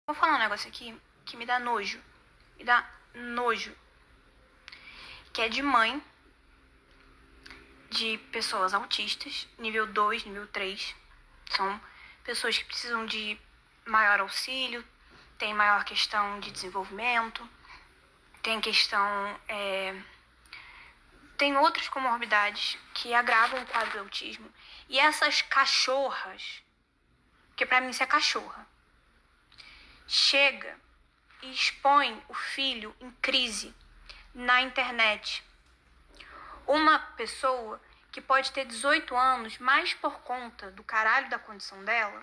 Vou falar um negócio aqui que me dá nojo. Me dá nojo. Que é de mãe de pessoas autistas, nível 2, nível 3. São pessoas que precisam de maior auxílio, tem maior questão de desenvolvimento, tem questão... tem outras comorbidades que agravam o quadro do autismo. E essas cachorras, porque pra mim isso é cachorra, chega e expõe o filho em crise na internet. Uma pessoa que pode ter 18 anos, mas por conta do caralho da condição dela.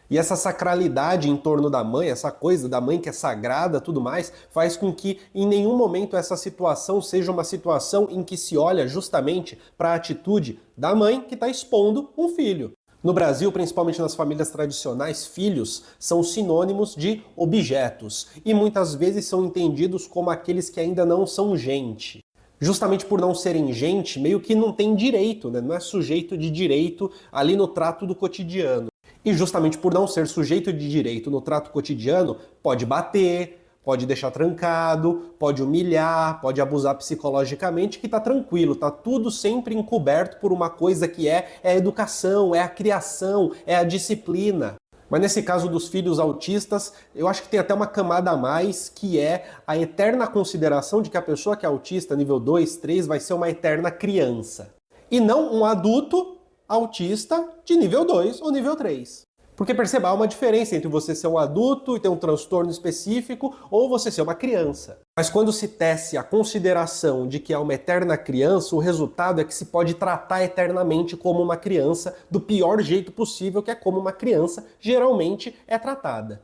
E essa sacralidade em torno da mãe, essa coisa da mãe que é sagrada, tudo mais, faz com que em nenhum momento essa situação seja uma situação em que se olha justamente para a atitude da mãe que está expondo um filho. No Brasil, principalmente nas famílias tradicionais, filhos são sinônimos de objetos e muitas vezes são entendidos como aqueles que ainda não são gente. Justamente por não serem gente, meio que não tem direito, né? Não é sujeito de direito ali no trato do cotidiano. E justamente por não ser sujeito de direito no trato cotidiano, pode bater, pode deixar trancado, pode humilhar, pode abusar psicologicamente, que tá tranquilo, tá tudo sempre encoberto por uma coisa que é a educação, é a criação, é a disciplina. Mas nesse caso dos filhos autistas, eu acho que tem até uma camada a mais, que é a eterna consideração de que a pessoa que é autista nível 2, 3 vai ser uma eterna criança. E não um adulto autista de nível 2 ou nível 3. Porque perceba, há uma diferença entre você ser um adulto e ter um transtorno específico ou você ser uma criança. Mas quando se tece a consideração de que é uma eterna criança, o resultado é que se pode tratar eternamente como uma criança do pior jeito possível, que é como uma criança geralmente é tratada.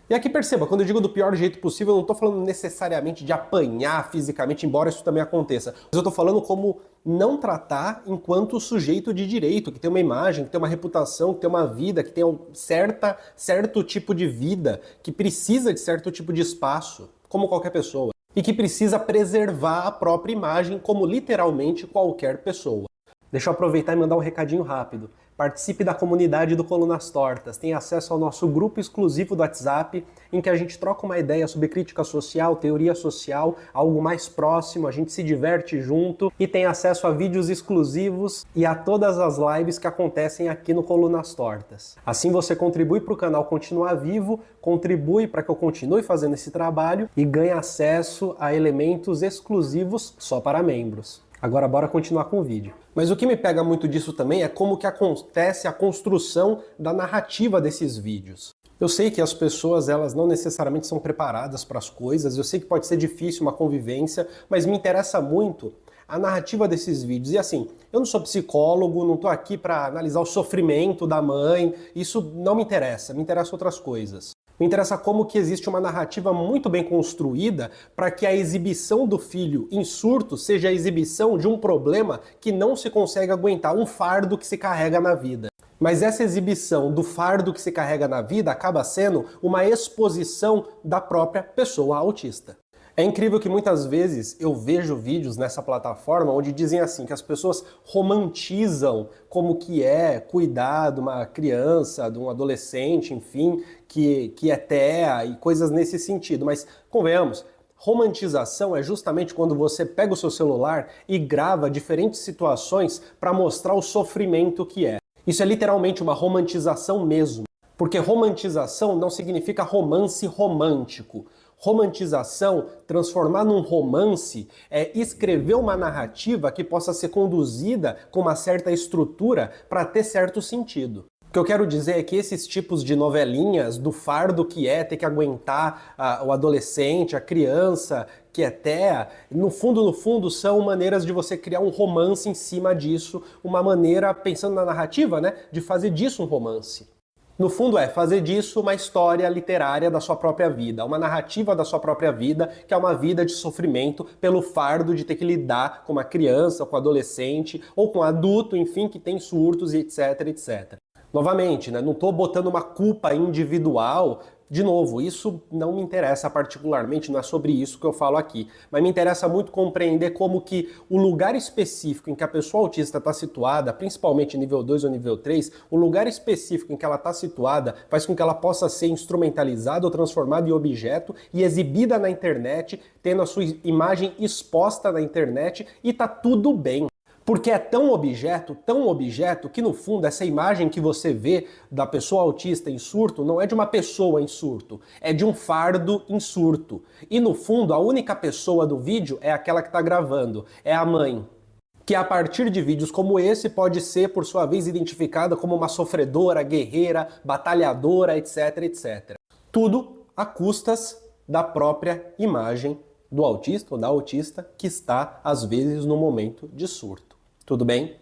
E aqui perceba, quando eu digo do pior jeito possível, eu não estou falando necessariamente de apanhar fisicamente, embora isso também aconteça. Mas eu estou falando como não tratar enquanto sujeito de direito, que tem uma imagem, que tem uma reputação, que tem uma vida, que tem certo tipo de vida, que precisa de certo tipo de espaço, como qualquer pessoa. E que precisa preservar a própria imagem como literalmente qualquer pessoa. Deixa eu aproveitar e mandar um recadinho rápido. Participe da comunidade do Colunas Tortas, tem acesso ao nosso grupo exclusivo do WhatsApp, em que a gente troca uma ideia sobre crítica social, teoria social, algo mais próximo, a gente se diverte junto e tem acesso a vídeos exclusivos e a todas as lives que acontecem aqui no Colunas Tortas. Assim você contribui para o canal continuar vivo, contribui para que eu continue fazendo esse trabalho e ganha acesso a elementos exclusivos só para membros. Agora bora continuar com o vídeo. Mas o que me pega muito disso também é como que acontece a construção da narrativa desses vídeos. Eu sei que as pessoas, elas não necessariamente são preparadas para as coisas, eu sei que pode ser difícil uma convivência, mas me interessa muito a narrativa desses vídeos. E assim, eu não sou psicólogo, não estou aqui para analisar o sofrimento da mãe, isso não me interessa outras coisas. Me interessa como que existe uma narrativa muito bem construída para que a exibição do filho em surto seja a exibição de um problema que não se consegue aguentar, um fardo que se carrega na vida. Mas essa exibição do fardo que se carrega na vida acaba sendo uma exposição da própria pessoa autista. É incrível que muitas vezes eu vejo vídeos nessa plataforma onde dizem assim, que as pessoas romantizam como que é cuidar de uma criança, de um adolescente, enfim, que é TEA e coisas nesse sentido. Mas, convenhamos, romantização é justamente quando você pega o seu celular e grava diferentes situações para mostrar o sofrimento que é. Isso é literalmente uma romantização mesmo. Porque romantização não significa romance romântico. Romantização, transformar num romance, é escrever uma narrativa que possa ser conduzida com uma certa estrutura para ter certo sentido. O que eu quero dizer é que esses tipos de novelinhas, do fardo que é ter que aguentar o adolescente, a criança, que é TEA, no fundo, são maneiras de você criar um romance em cima disso, uma maneira, pensando na narrativa, né, de fazer disso um romance. No fundo é fazer disso uma história literária da sua própria vida, uma narrativa da sua própria vida, que é uma vida de sofrimento pelo fardo de ter que lidar com uma criança, com um adolescente, ou com um adulto, enfim, que tem surtos e etc, etc. Novamente, né, não estou botando uma culpa individual De novo, isso não me interessa particularmente, não é sobre isso que eu falo aqui, mas me interessa muito compreender como que o lugar específico em que a pessoa autista está situada, principalmente nível 2 ou nível 3, o lugar específico em que ela está situada faz com que ela possa ser instrumentalizada ou transformada em objeto e exibida na internet, tendo a sua imagem exposta na internet, e tá tudo bem. Porque é tão objeto, que no fundo essa imagem que você vê da pessoa autista em surto não é de uma pessoa em surto, é de um fardo em surto. E no fundo a única pessoa do vídeo é aquela que está gravando, é a mãe. Que a partir de vídeos como esse pode ser, por sua vez, identificada como uma sofredora, guerreira, batalhadora, etc, etc. Tudo a custas da própria imagem do autista ou da autista que está, às vezes, no momento de surto. Tudo bem?